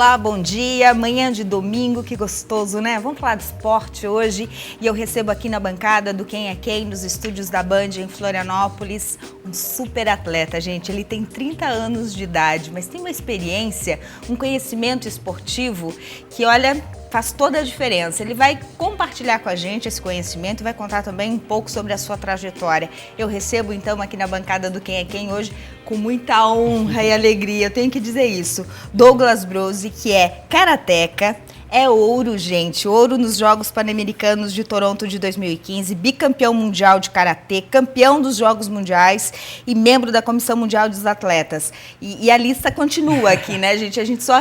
Olá, bom dia, manhã de domingo, que gostoso, né? Vamos falar de esporte hoje e eu recebo aqui na bancada do Quem é Quem, nos estúdios da Band em Florianópolis, um super atleta, gente. Ele tem 30 anos de idade, mas tem uma experiência, um conhecimento esportivo que, olha, faz toda a diferença. Ele vai compartilhar com a gente esse conhecimento e vai contar também um pouco sobre a sua trajetória. Eu recebo, então, aqui na bancada do Quem é Quem hoje, com muita honra e alegria, eu tenho que dizer isso, Douglas Brose, que é karateca, é ouro, gente, ouro nos Jogos Pan-Americanos de Toronto de 2015, bicampeão mundial de karatê, campeão dos Jogos Mundiais e membro da Comissão Mundial dos Atletas. E a lista continua aqui, né, gente? A gente só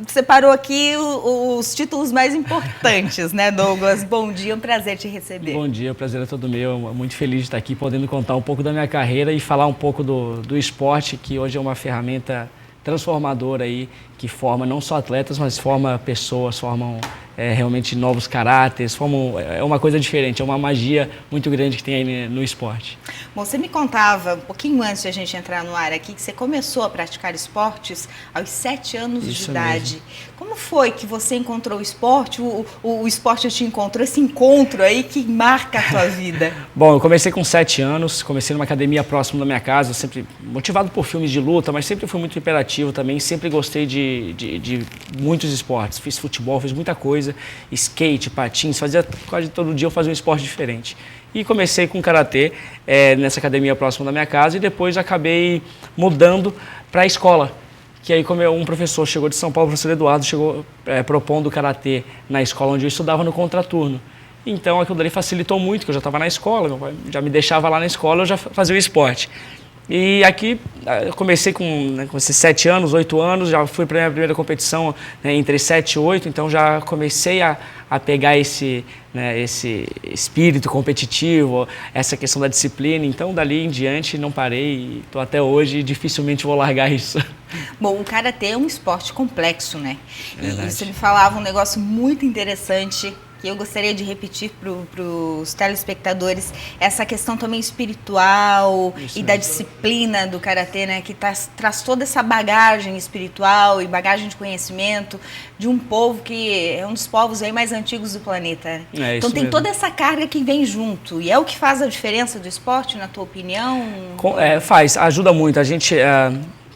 separou aqui os títulos mais importantes, né, Douglas? Bom dia, um prazer te receber. Bom dia, o prazer é todo meu. Muito feliz de estar aqui, podendo contar um pouco da minha carreira e falar um pouco do esporte, que hoje é uma ferramenta transformadora aí, que forma não só atletas, mas forma pessoas, formam realmente novos caráteres, é uma coisa diferente, é uma magia muito grande que tem aí no esporte. Bom, você me contava, um pouquinho antes de a gente entrar no ar aqui, que você começou a praticar esportes aos 7 anos de idade. Mesmo. Como foi que você encontrou o esporte, o esporte te encontrou, esse encontro aí que marca a tua vida? Bom, eu comecei com 7 anos, comecei numa academia próxima da minha casa, sempre motivado por filmes de luta, mas sempre fui muito hiperativo também, sempre gostei de muitos esportes, fiz futebol, fiz muita coisa, skate, patins, quase todo dia eu fazia um esporte diferente. E comecei com karatê nessa academia próxima da minha casa e depois acabei mudando para a escola. Que aí como um professor chegou de São Paulo, o professor Eduardo, chegou propondo karatê na escola onde eu estudava no contraturno. Então aquilo dali facilitou muito, que eu já estava na escola, meu pai já me deixava lá na escola, eu já fazia o esporte. E aqui eu comecei com esses 7 anos, 8 anos, já fui para a minha primeira competição entre 7 e 8, então já comecei a pegar esse espírito competitivo, essa questão da disciplina. Então dali em diante não parei e estou até hoje e dificilmente vou largar isso. Bom, o karatê é um esporte complexo, né? Verdade. E você me falava um negócio muito interessante que eu gostaria de repetir para os telespectadores, essa questão também espiritual e da disciplina do karatê, né, que traz toda essa bagagem espiritual e bagagem de conhecimento de um povo que é um dos povos aí mais antigos do planeta. Então tem toda essa carga que vem junto e é o que faz a diferença do esporte, na tua opinião? Ajuda muito. A gente,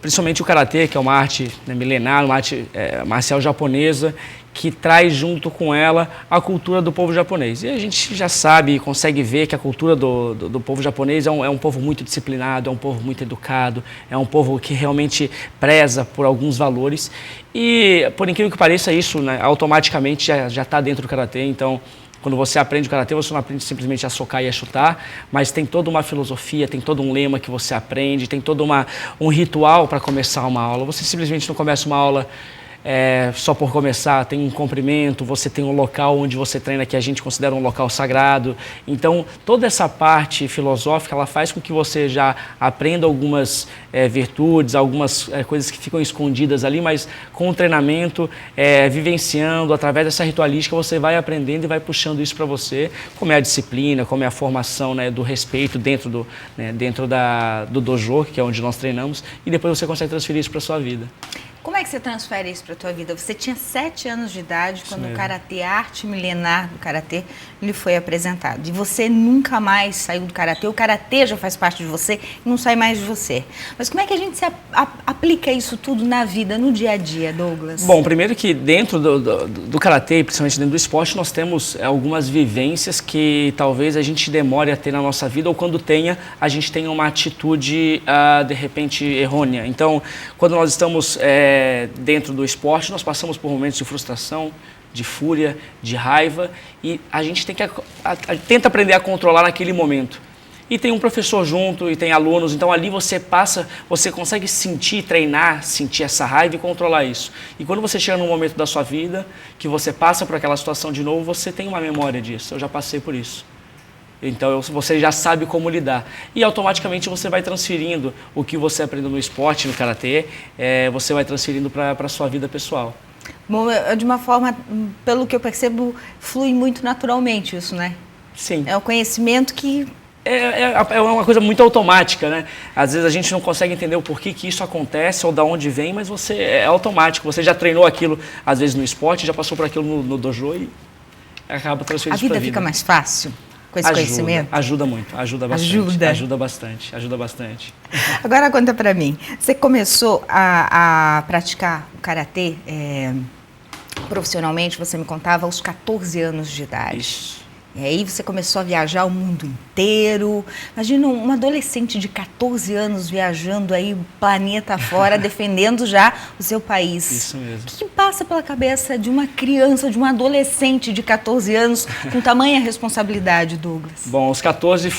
principalmente o karatê, que é uma arte milenar, uma arte marcial japonesa, que traz junto com ela a cultura do povo japonês. E a gente já sabe e consegue ver que a cultura do povo japonês é um povo muito disciplinado, é um povo muito educado, é um povo que realmente preza por alguns valores. E, por incrível que pareça, isso automaticamente já está dentro do karatê. Então, quando você aprende o karatê, você não aprende simplesmente a socar e a chutar, mas tem toda uma filosofia, tem todo um lema que você aprende, tem todo um ritual para começar uma aula. Você simplesmente não começa uma aula só por começar, tem um comprimento, você tem um local onde você treina que a gente considera um local sagrado. Então, toda essa parte filosófica, ela faz com que você já aprenda algumas virtudes, algumas coisas que ficam escondidas ali, mas com o treinamento, vivenciando, através dessa ritualística, você vai aprendendo e vai puxando isso para você, como é a disciplina, como é a formação do respeito dentro do dojo, que é onde nós treinamos, e depois você consegue transferir isso para a sua vida. Como é que você transfere isso para a tua vida? Você tinha 7 anos de idade quando o karatê, a arte milenar do karatê, lhe foi apresentado. E você nunca mais saiu do karatê. O karatê já faz parte de você e não sai mais de você. Mas como é que a gente aplica isso tudo na vida, no dia a dia, Douglas? Bom, primeiro que dentro do karatê, principalmente dentro do esporte, nós temos algumas vivências que talvez a gente demore a ter na nossa vida, ou quando tenha, a gente tenha uma atitude, de repente, errônea. Então, quando nós estamos dentro do esporte, nós passamos por momentos de frustração, de fúria, de raiva, e a gente tenta aprender a controlar naquele momento. E tem um professor junto, e tem alunos, então ali você consegue sentir, treinar, sentir essa raiva e controlar isso. E quando você chega num momento da sua vida, que você passa por aquela situação de novo, você tem uma memória disso. Eu já passei por isso. Então você já sabe como lidar. E automaticamente você vai transferindo o que você aprendeu no esporte, no karatê, você vai transferindo para a sua vida pessoal. Bom, de uma forma, pelo que eu percebo, flui muito naturalmente isso, né? Sim. É o conhecimento que É uma coisa muito automática, né? Às vezes a gente não consegue entender o porquê que isso acontece ou da onde vem, mas é automático. Você já treinou aquilo, às vezes, no esporte, já passou por aquilo no dojo e acaba transferindo isso para a vida. A vida fica mais fácil com esse conhecimento? Ajuda muito, ajuda bastante. Ajuda bastante. Agora conta para mim, você começou a praticar o karatê profissionalmente, você me contava, aos 14 anos de idade. Isso. E aí você começou a viajar o mundo inteiro. Imagina um adolescente de 14 anos viajando aí o planeta fora, defendendo já o seu país. Isso mesmo. O que passa pela cabeça de uma criança, de um adolescente de 14 anos com tamanha responsabilidade, Douglas? Bom, aos 14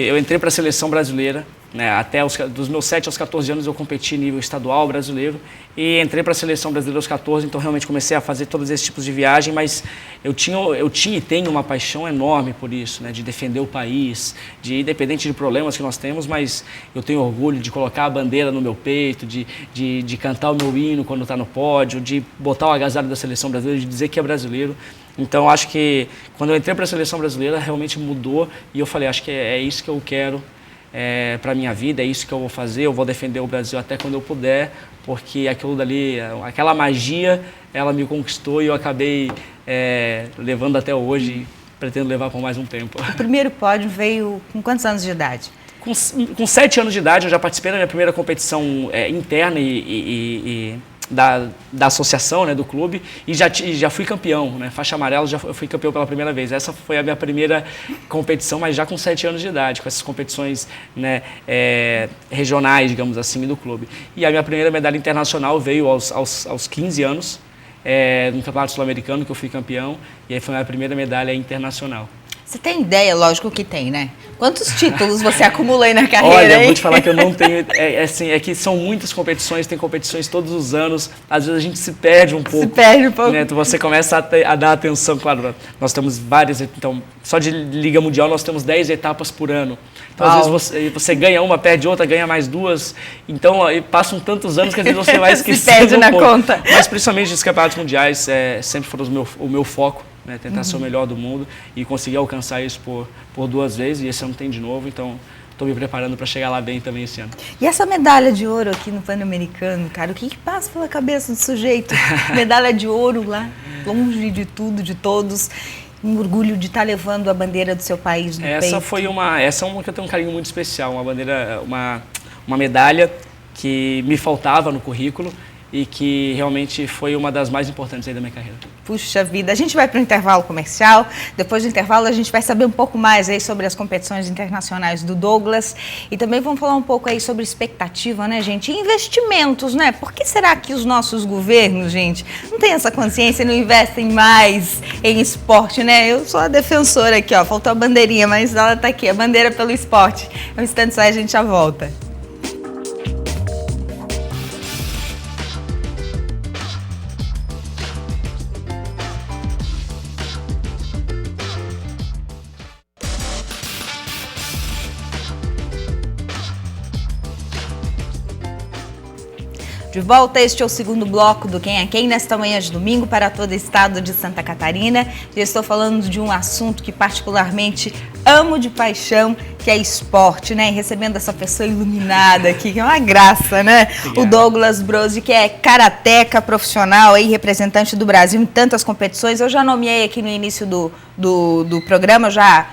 eu entrei para a seleção brasileira, né? Dos meus 7 aos 14 anos eu competi nível estadual brasileiro e entrei para a seleção brasileira aos 14, então realmente comecei a fazer todos esses tipos de viagem, mas eu tinha e tenho uma paixão enorme por isso, né? De defender o país, independente de problemas que nós temos, mas eu tenho orgulho de colocar a bandeira no meu peito, de cantar o meu hino quando está no pódio, de botar o agasalho da seleção brasileira, de dizer que é brasileiro. Então acho que quando eu entrei para a seleção brasileira realmente mudou e eu falei, acho que é isso que eu quero para a minha vida, é isso que eu vou fazer, eu vou defender o Brasil até quando eu puder, porque aquilo dali, aquela magia, ela me conquistou e eu acabei levando até hoje e pretendo levar por mais um tempo. O primeiro pódio veio com quantos anos de idade? Com 7 anos de idade eu já participei da minha primeira competição interna da associação, né, do clube, e já fui campeão, né, faixa amarela, eu fui campeão pela primeira vez. Essa foi a minha primeira competição, mas já com 7 anos de idade, com essas competições, né, regionais, digamos assim, do clube. E a minha primeira medalha internacional veio aos 15 anos, no Campeonato Sul-Americano, que eu fui campeão, e aí foi a minha primeira medalha internacional. Você tem ideia, lógico que tem, né? Quantos títulos você acumula aí na carreira? Olha, eu vou te falar que eu não tenho... É que são muitas competições, tem competições todos os anos. Às vezes a gente se perde um pouco. Se perde um pouco. Né? Você começa a dar atenção, claro, nós temos várias... Então, só de Liga Mundial nós temos 10 etapas por ano. Então, às vezes você ganha uma, perde outra, ganha mais duas. Então, passam tantos anos que às vezes você vai esquecendo se perde na pouco. conta. Mas principalmente os campeonatos mundiais sempre foram o meu foco. Né, tentar ser o melhor do mundo e conseguir alcançar isso por 2 vezes, e esse ano tem de novo, então estou me preparando para chegar lá bem também esse ano. E essa medalha de ouro aqui no Pan-Americano, cara, o que passa pela cabeça do sujeito? Medalha de ouro lá, longe de tudo, de todos, um orgulho de estar levando a bandeira do seu país no peito. Essa é uma que eu tenho um carinho muito especial, uma medalha que me faltava no currículo e que realmente foi uma das mais importantes aí da minha carreira. Puxa vida, a gente vai para o intervalo comercial, depois do intervalo a gente vai saber um pouco mais aí sobre as competições internacionais do Douglas e também vamos falar um pouco aí sobre expectativa, né, gente, e investimentos, né, por que será que os nossos governos, gente, não têm essa consciência e não investem mais em esporte, né? Eu sou a defensora aqui, ó, faltou a bandeirinha, mas ela tá aqui, a bandeira pelo esporte. Um instante só e a gente já volta. De volta, este é o segundo bloco do Quem é Quem, nesta manhã de domingo para todo o estado de Santa Catarina. Já estou falando de um assunto que particularmente amo de paixão, que é esporte, né? E recebendo essa pessoa iluminada aqui, que é uma graça, né? Obrigado. O Douglas Brose, que é karateca profissional, aí, representante do Brasil em tantas competições. Eu já nomeei aqui no início do programa, eu já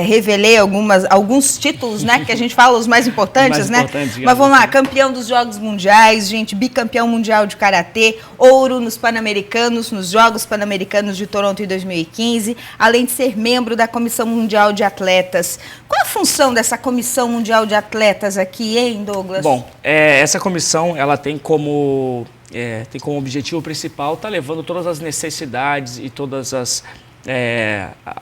revelei alguns títulos, né? Que a gente fala os mais importantes, né? Mas vamos lá, campeão dos Jogos Mundiais, gente, bicampeão mundial de karatê, ouro nos Pan-Americanos, nos Jogos Pan-Americanos de Toronto em 2015, além de ser membro da Comissão Mundial de Atletas. Qual a função dessa Comissão Mundial de Atletas aqui, hein, Douglas? Bom, essa comissão, ela tem como objetivo principal estar levando todas as necessidades e todas as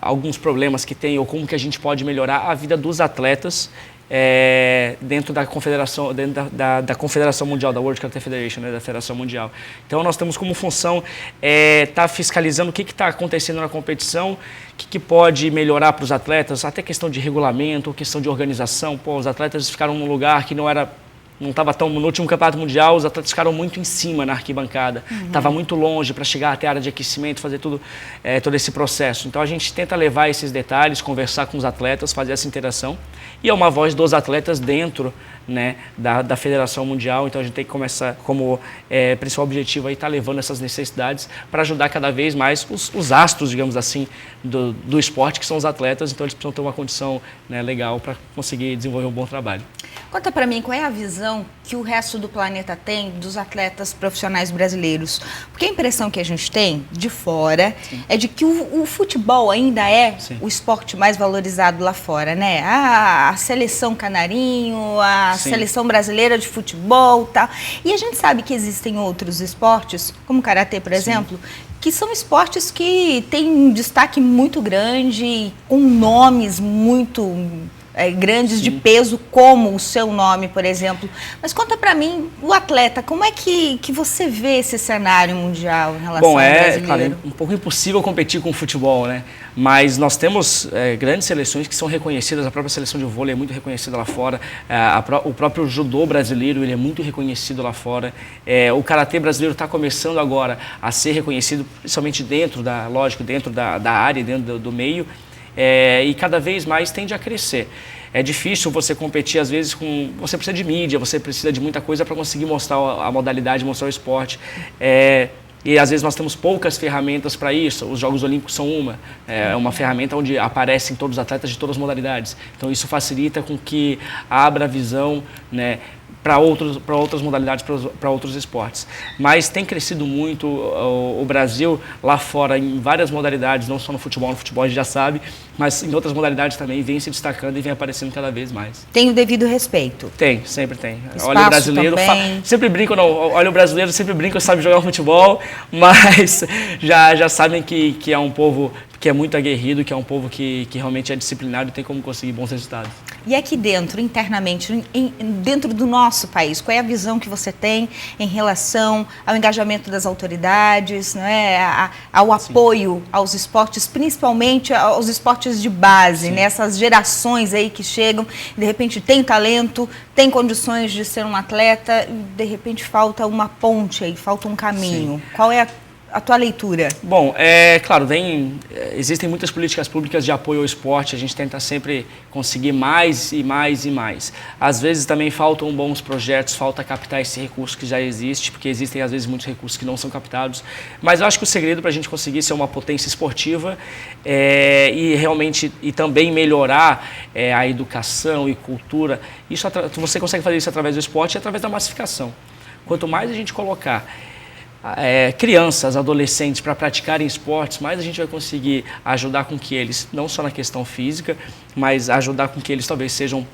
alguns problemas que tem ou como que a gente pode melhorar a vida dos atletas dentro da confederação, da Confederação Mundial, da World Karate Federation, né, da Federação Mundial. Então nós temos como função estar fiscalizando o que está acontecendo na competição, o que pode melhorar para os atletas, até questão de regulamento, questão de organização. Pô, os atletas ficaram num lugar que não era não estava tão... No último campeonato mundial, os atletas ficaram muito em cima na arquibancada. Estava muito longe para chegar até a área de aquecimento, fazer todo esse processo. Então a gente tenta levar esses detalhes, conversar com os atletas, fazer essa interação. E é uma voz dos atletas dentro, né, da Federação Mundial. Então a gente tem que começar como principal objetivo aí estar levando essas necessidades para ajudar cada vez mais os astros, digamos assim, do esporte, que são os atletas. Então eles precisam ter uma condição, né, legal para conseguir desenvolver um bom trabalho. Conta para mim, qual é a visão que o resto do planeta tem dos atletas profissionais brasileiros? Porque a impressão que a gente tem de fora é de que o futebol ainda é o esporte mais valorizado lá fora, né? A seleção canarinho, a seleção brasileira de futebol e tal. E a gente sabe que existem outros esportes, como o karatê, por exemplo, que são esportes que têm um destaque muito grande, com nomes muito grandes de peso, como o seu nome, por exemplo. Mas conta pra mim, o atleta, como é que você vê esse cenário mundial em relação ao brasileiro? Claro, é um pouco impossível competir com o futebol, né? Mas nós temos grandes seleções que são reconhecidas, a própria seleção de vôlei é muito reconhecida lá fora, o próprio judô brasileiro ele é muito reconhecido lá fora, o karatê brasileiro está começando agora a ser reconhecido, principalmente dentro da área, dentro do meio, e cada vez mais tende a crescer. É difícil você competir, às vezes, você precisa de mídia, você precisa de muita coisa para conseguir mostrar a modalidade, mostrar o esporte. E às vezes nós temos poucas ferramentas para isso. Os Jogos Olímpicos são uma ferramenta onde aparecem todos os atletas de todas as modalidades. Então isso facilita com que abra a visão, né, para outras modalidades, para outros esportes. Mas tem crescido muito o Brasil lá fora em várias modalidades, não só no futebol a gente já sabe, mas em outras modalidades também vem se destacando e vem aparecendo cada vez mais. Tem o devido respeito? Tem, sempre tem. Espaço olha o brasileiro, sempre brinco, olha o brasileiro, sempre brinca, sabe jogar futebol, mas já sabem que é um povo que é muito aguerrido, que é um povo que realmente é disciplinado e tem como conseguir bons resultados. E aqui dentro, internamente, dentro do nosso país, qual é a visão que você tem em relação ao engajamento das autoridades, né, ao apoio aos esportes, principalmente aos esportes de base, né, essas gerações aí que chegam, de repente tem talento, tem condições de ser um atleta, e de repente falta uma ponte aí, falta um caminho. Qual é a tua leitura? Bom, claro, existem muitas políticas públicas de apoio ao esporte, a gente tenta sempre conseguir mais e mais e mais. Às vezes também faltam bons projetos, falta captar esse recurso que já existe, porque existem às vezes muitos recursos que não são captados, mas eu acho que o segredo para a gente conseguir ser uma potência esportiva e realmente também melhorar a educação e cultura, você consegue fazer isso através do esporte e através da massificação. Quanto mais a gente colocar crianças, adolescentes para praticarem esportes, mais a gente vai conseguir ajudar com que eles, não só na questão física, mas ajudar com que eles talvez sejam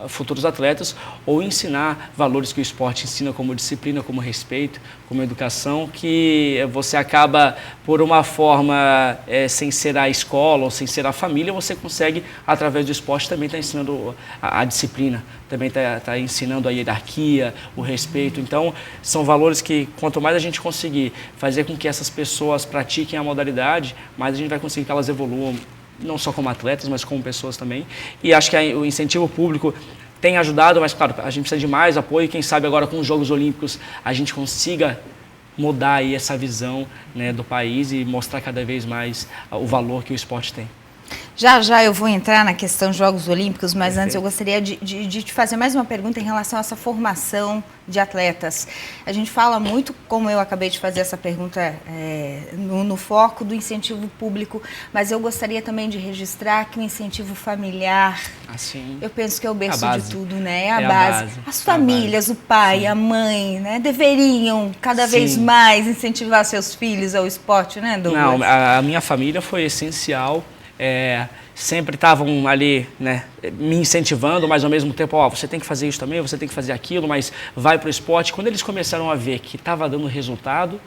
futuros atletas ou ensinar valores que o esporte ensina, como disciplina, como respeito, como educação, que você acaba, por uma forma, sem ser a escola ou sem ser a família, você consegue, através do esporte, também estar ensinando a disciplina, também está ensinando a hierarquia, o respeito. Então, são valores que, quanto mais a gente conseguir fazer com que essas pessoas pratiquem a modalidade, mais a gente vai conseguir que elas evoluam, não só como atletas, mas como pessoas também. E acho que o incentivo público tem ajudado, mas, claro, a gente precisa de mais apoio. E quem sabe agora com os Jogos Olímpicos a gente consiga mudar aí essa visão, né, do país e mostrar cada vez mais o valor que o esporte tem. Já eu vou entrar na questão dos Jogos Olímpicos, mas antes eu gostaria de te fazer mais uma pergunta em relação a essa formação de atletas. A gente fala muito, como eu acabei de fazer essa pergunta, no foco do incentivo público, mas eu gostaria também de registrar que o incentivo familiar, eu penso que é o berço de tudo, né? É a base. As famílias, o pai, a mãe, né, deveriam cada vez mais incentivar seus filhos ao esporte, né, Douglas? Não, a minha família foi essencial. Sempre estavam ali, né, me incentivando, mas ao mesmo tempo, você tem que fazer isso também, você tem que fazer aquilo, mas vai para o esporte. Quando eles começaram a ver que estava dando resultado,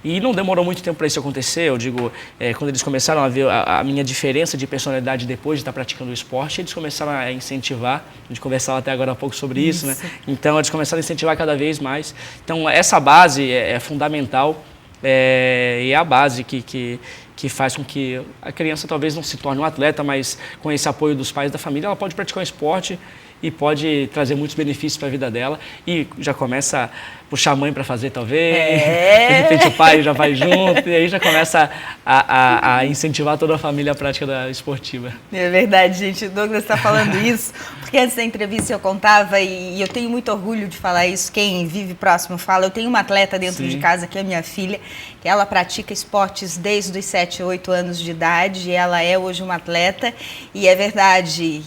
e não demorou muito tempo para isso acontecer, eu digo, quando eles começaram a ver a minha diferença de personalidade depois de estar praticando o esporte, eles começaram a incentivar, a gente conversava até agora há pouco sobre isso, né? Então eles começaram a incentivar cada vez mais. Então essa base é fundamental, e é a base que faz com que a criança talvez não se torne um atleta, mas com esse apoio dos pais e da família, ela pode praticar um esporte e pode trazer muitos benefícios para a vida dela. E já começa a puxar a mãe para fazer, talvez. De repente o pai já vai junto, e aí já começa a incentivar toda a família à prática da esportiva. É verdade, gente. O Douglas está falando isso, porque antes da entrevista eu contava, e eu tenho muito orgulho de falar isso, quem vive próximo fala, eu tenho uma atleta dentro de casa, que é a minha filha, que ela pratica esportes desde os 7, 8 anos de idade, e ela é hoje uma atleta, e é verdade,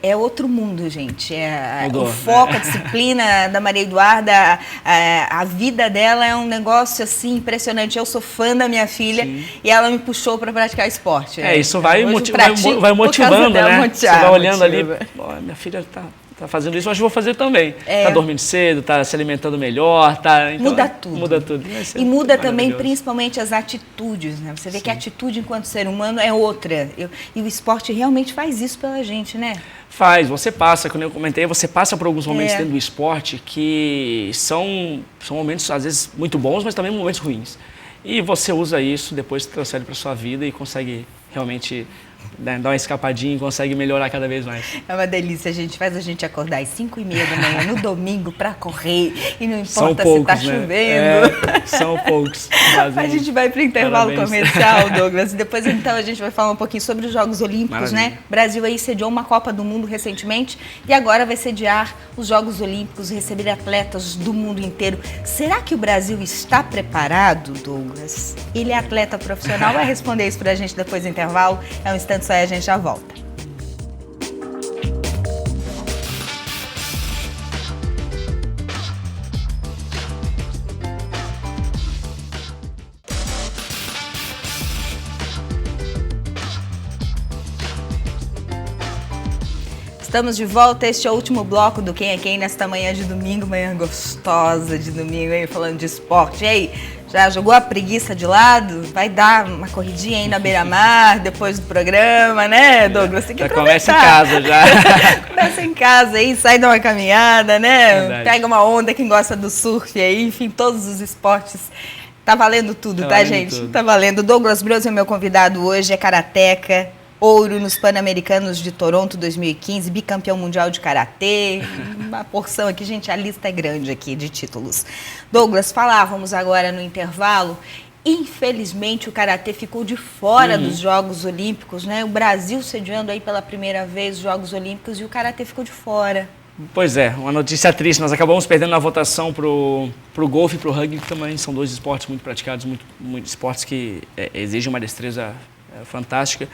é outro mundo, gente. O foco, a disciplina da Maria Eduarda, a vida dela é um negócio assim impressionante. Eu sou fã da minha filha e ela me puxou para praticar esporte. Isso vai motivando, né? Você vai olhando ali, minha filha está fazendo isso, mas eu vou fazer também. Está dormindo cedo, está se alimentando melhor, então, muda tudo. Muda tudo. E muda também, principalmente, as atitudes, né? Você vê que a atitude enquanto ser humano é outra. E o esporte realmente faz isso pela gente, né? Faz, você passa, como eu comentei, você passa por alguns momentos dentro do esporte que são momentos, às vezes, muito bons, mas também momentos ruins. E você usa isso, depois transfere para sua vida e consegue realmente dar uma escapadinha e consegue melhorar cada vez mais. É uma delícia, gente. Faz a gente acordar às 5h30 da manhã, no domingo, para correr. E não importa são poucos, se está chovendo. São poucos. A gente vai para o intervalo comercial, Douglas. E depois, então, a gente vai falar um pouquinho sobre os Jogos Olímpicos, né? O Brasil aí sediou uma Copa do Mundo recentemente e agora vai sediar os Jogos Olímpicos e receber atletas do mundo inteiro. Será que o Brasil está preparado, Douglas? Ele é atleta profissional? Vai responder isso para a gente depois do intervalo. É um instante só e a gente já volta. Estamos de volta, este é o último bloco do Quem é Quem nesta manhã de domingo, manhã gostosa de domingo, aí falando de esporte. E aí, já jogou a preguiça de lado? Vai dar uma corridinha aí na beira-mar depois do programa, né, Douglas? Tem que aproveitar. Começa em casa já. Começa em casa aí, sai dar uma caminhada, né? Verdade. Pega uma onda, quem gosta do surf aí, enfim, todos os esportes. Tá valendo tudo, tá, valendo gente? Tudo. Tá valendo. Douglas Bros é meu convidado hoje, é karateca. Ouro nos Pan-Americanos de Toronto 2015, bicampeão mundial de karatê, uma porção aqui, gente, a lista é grande aqui de títulos. Douglas, falávamos agora no intervalo, infelizmente o karatê ficou de fora dos Jogos Olímpicos, né? O Brasil sediando aí pela primeira vez os Jogos Olímpicos e o karatê ficou de fora. Pois é, uma notícia triste, nós acabamos perdendo na votação pro golfe e pro rugby, que também são dois esportes muito praticados, muito esportes que exigem uma destreza fantástica.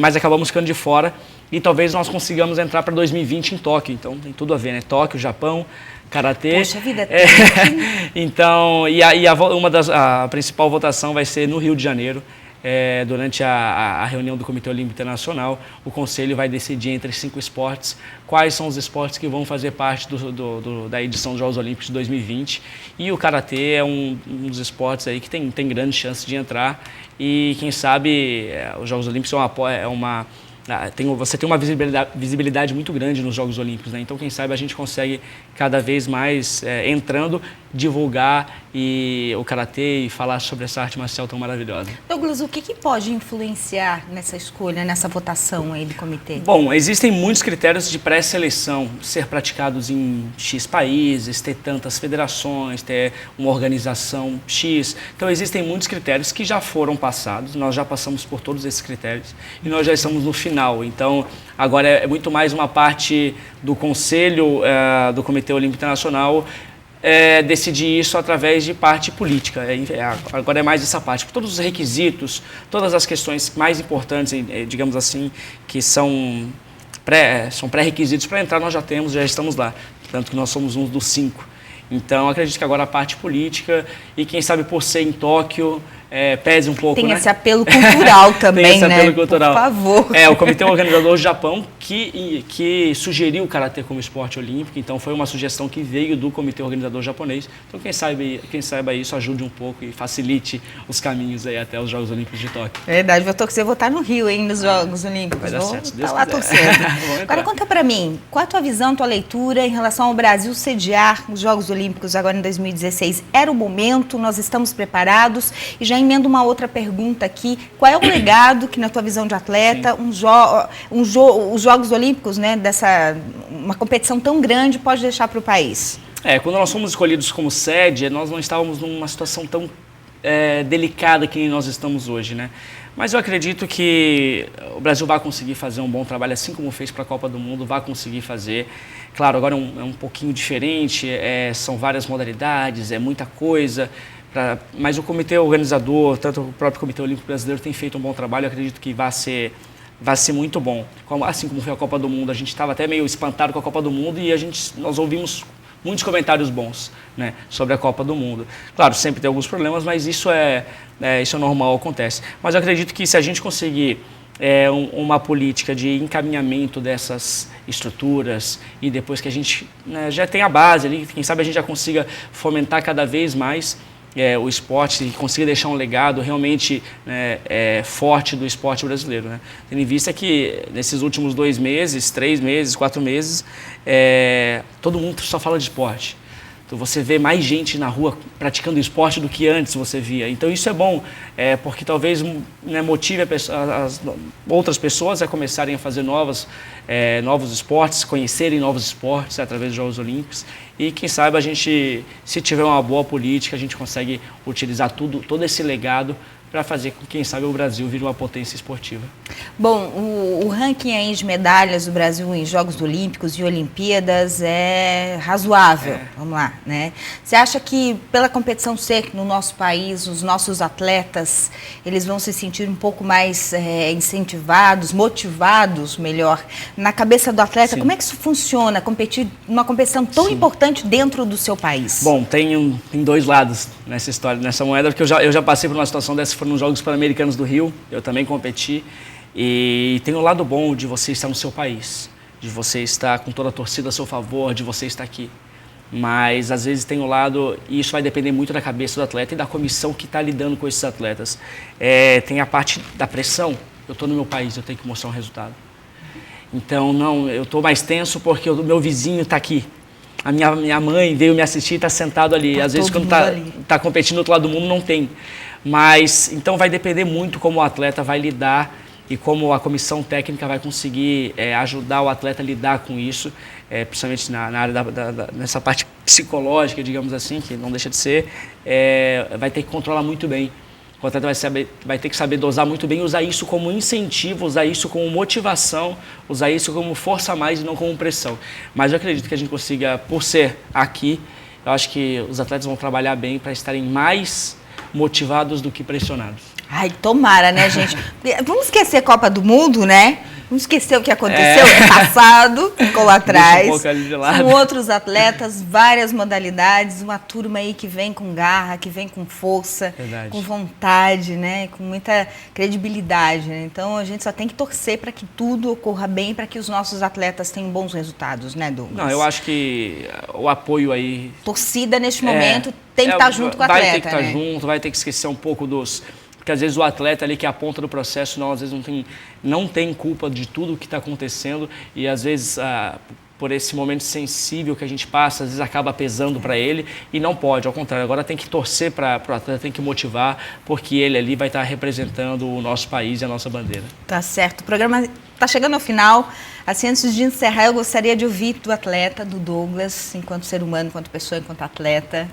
Mas acabamos ficando de fora e talvez nós consigamos entrar para 2020 em Tóquio. Então tem tudo a ver, né? Tóquio, Japão, karatê. Poxa vida, então, a principal votação vai ser no Rio de Janeiro. Durante a reunião do Comitê Olímpico Internacional, o Conselho vai decidir entre 5 esportes quais são os esportes que vão fazer parte da edição dos Jogos Olímpicos de 2020. E o karatê é um dos esportes aí que tem grande chance de entrar. E quem sabe os Jogos Olímpicos você tem uma visibilidade muito grande nos Jogos Olímpicos, né? Então, quem sabe a gente consegue cada vez mais entrando, divulgar o karatê e falar sobre essa arte marcial tão maravilhosa. Douglas, o que pode influenciar nessa escolha, nessa votação aí do comitê? Bom, existem muitos critérios de pré-seleção, ser praticados em X países, ter tantas federações, ter uma organização X. Então, existem muitos critérios que já foram passados, nós já passamos por todos esses critérios e nós já estamos no final. Então, agora é muito mais uma parte do Conselho do Comitê Olímpico Internacional decidir isso através de parte política. Agora é mais essa parte. Por todos os requisitos, todas as questões mais importantes, digamos assim, que são pré-requisitos para entrar, nós já estamos lá. Tanto que nós somos um dos 5. Então, acredito que agora a parte política e quem sabe por ser em Tóquio, pese um pouco, tem né? esse apelo cultural também, tem esse né? apelo cultural. Por favor. O Comitê Organizador do Japão que sugeriu o karatê como esporte olímpico, então foi uma sugestão que veio do Comitê Organizador japonês. Então, quem saiba isso ajude um pouco e facilite os caminhos aí até os Jogos Olímpicos de Tóquio. Verdade, eu vou estar no Rio, hein, nos Jogos Olímpicos. Vai dar certo, se Deus lá quiser. torcendo. Agora conta pra mim, qual a tua visão, tua leitura em relação ao Brasil sediar os Jogos Olímpicos agora em 2016? Era o momento, nós estamos preparados? E já emendo uma outra pergunta aqui, qual é o legado que na tua visão de atleta os Jogos Jogos Olímpicos, né, uma competição tão grande pode deixar para o país? Quando nós fomos escolhidos como sede, nós não estávamos numa situação tão delicada que nós estamos hoje, né? Mas eu acredito que o Brasil vai conseguir fazer um bom trabalho, assim como fez para a Copa do Mundo, vai conseguir fazer. Claro, agora é um pouquinho diferente, são várias modalidades, é muita coisa, mas o comitê organizador, tanto o próprio Comitê Olímpico Brasileiro, tem feito um bom trabalho, eu acredito que vai ser muito bom. Assim como foi a Copa do Mundo, a gente estava até meio espantado com a Copa do Mundo e nós ouvimos muitos comentários bons, né, sobre a Copa do Mundo. Claro, sempre tem alguns problemas, mas isso é normal, acontece. Mas eu acredito que se a gente conseguir uma política de encaminhamento dessas estruturas e depois que a gente, né, já tem a base ali, quem sabe a gente já consiga fomentar cada vez mais o esporte e consiga deixar um legado realmente, né, forte do esporte brasileiro, né? Tendo em vista que nesses últimos 2 meses, 3 meses, 4 meses, todo mundo só fala de esporte. Então você vê mais gente na rua praticando esporte do que antes você via. Então isso é bom, porque talvez, né, motive as outras pessoas a começarem a fazer novos esportes, conhecerem novos esportes através dos Jogos Olímpicos. E quem sabe a gente, se tiver uma boa política, a gente consegue utilizar todo esse legado para fazer com que, quem sabe, o Brasil vire uma potência esportiva. Bom, o ranking aí de medalhas do Brasil em Jogos Olímpicos e Olimpíadas é razoável, vamos lá, né? Você acha que pela competição ser no nosso país, os nossos atletas, eles vão se sentir um pouco mais incentivados, motivados, melhor? Na cabeça do atleta, sim, como é que isso funciona, competir numa competição tão, sim, importante dentro do seu país? Bom, tem 2 lados nessa história, nessa moeda, porque eu já passei por uma situação dessa, foram nos Jogos Pan-Americanos do Rio, eu também competi, e tem o lado bom de você estar no seu país, de você estar com toda a torcida a seu favor, de você estar aqui. Mas às vezes tem o lado, e isso vai depender muito da cabeça do atleta e da comissão que está lidando com esses atletas. Tem a parte da pressão, eu estou no meu país, eu tenho que mostrar um resultado. Então, não, eu estou mais tenso porque o meu vizinho está aqui. A minha mãe veio me assistir e está sentado ali. Às vezes, quando está competindo do outro lado do mundo, não tem. Mas, então, vai depender muito como o atleta vai lidar e como a comissão técnica vai conseguir ajudar o atleta a lidar com isso, principalmente na área nessa parte psicológica, digamos assim, que não deixa de ser, vai ter que controlar muito bem. O atleta vai ter que saber dosar muito bem, usar isso como incentivo, usar isso como motivação, usar isso como força a mais e não como pressão. Mas eu acredito que a gente consiga, por ser aqui, eu acho que os atletas vão trabalhar bem para estarem mais motivados do que pressionados. Ai, tomara, né, gente? Vamos esquecer a Copa do Mundo, né? Vamos esquecer o que aconteceu no passado, ficou lá atrás. São outros atletas, várias modalidades, uma turma aí que vem com garra, que vem com força, verdade, com vontade, né? Com muita credibilidade, né? Então a gente só tem que torcer para que tudo ocorra bem, para que os nossos atletas tenham bons resultados, né, Douglas? Não, eu acho que o apoio aí... Torcida, neste momento, tem que estar junto com o atleta, vai ter que estar né? junto, vai ter que esquecer um pouco porque às vezes o atleta ali que é a ponta do processo, às vezes não tem culpa de tudo que está acontecendo e às vezes por esse momento sensível que a gente passa, às vezes acaba pesando para ele e não pode, ao contrário, agora tem que torcer para o atleta, tem que motivar, porque ele ali vai estar representando o nosso país e a nossa bandeira. Tá certo, o programa está chegando ao final. Assim, antes de encerrar, eu gostaria de ouvir do atleta, do Douglas, enquanto ser humano, enquanto pessoa, enquanto atleta,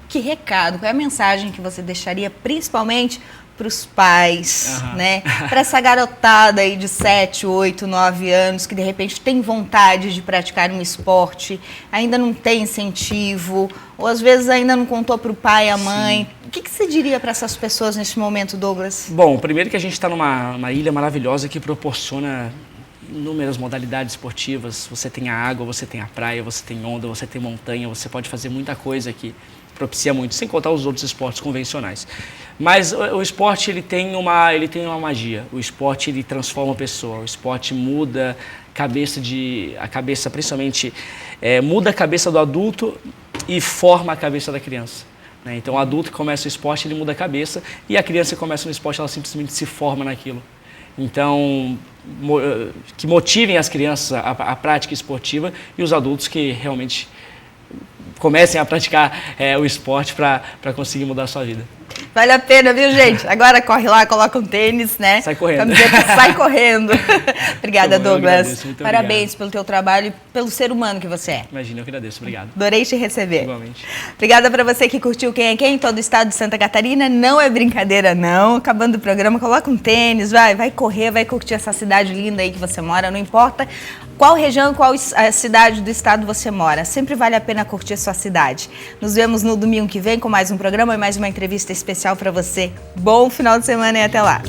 que recado, qual é a mensagem que você deixaria, principalmente para os pais, né? Para essa garotada aí de 7, 8, 9 anos que de repente tem vontade de praticar um esporte, ainda não tem incentivo, ou às vezes ainda não contou para o pai e a mãe. Sim. O que você diria para essas pessoas neste momento, Douglas? Bom, primeiro que a gente está numa ilha maravilhosa que proporciona inúmeras modalidades esportivas. Você tem a água, você tem a praia, você tem onda, você tem montanha, você pode fazer muita coisa aqui. Propicia muito, sem contar os outros esportes convencionais. Mas o esporte ele tem uma magia. O esporte ele transforma a pessoa. O esporte muda a cabeça principalmente muda a cabeça do adulto e forma a cabeça da criança. Né? Então o adulto que começa o esporte ele muda a cabeça e a criança que começa no esporte ela simplesmente se forma naquilo. Então que motivem as crianças à prática esportiva e os adultos que realmente comecem a praticar o esporte para conseguir mudar a sua vida. Vale a pena, viu, gente? Agora corre lá, coloca um tênis, né? Sai correndo. Camiseta, sai correndo. Obrigada, Douglas. Agradeço, muito Parabéns obrigado. pelo teu trabalho e pelo ser humano que você é. Imagina, eu que agradeço. Obrigado. Adorei te receber. Igualmente. Obrigada para você que curtiu Quem é Quem, todo o estado de Santa Catarina. Não é brincadeira, não. Acabando o programa, coloca um tênis, vai correr, vai curtir essa cidade linda aí que você mora. Não importa qual região, qual a cidade do estado você mora. Sempre vale a pena curtir a sua cidade. Nos vemos no domingo que vem com mais um programa e mais uma entrevista especial para você. Bom final de semana e até lá.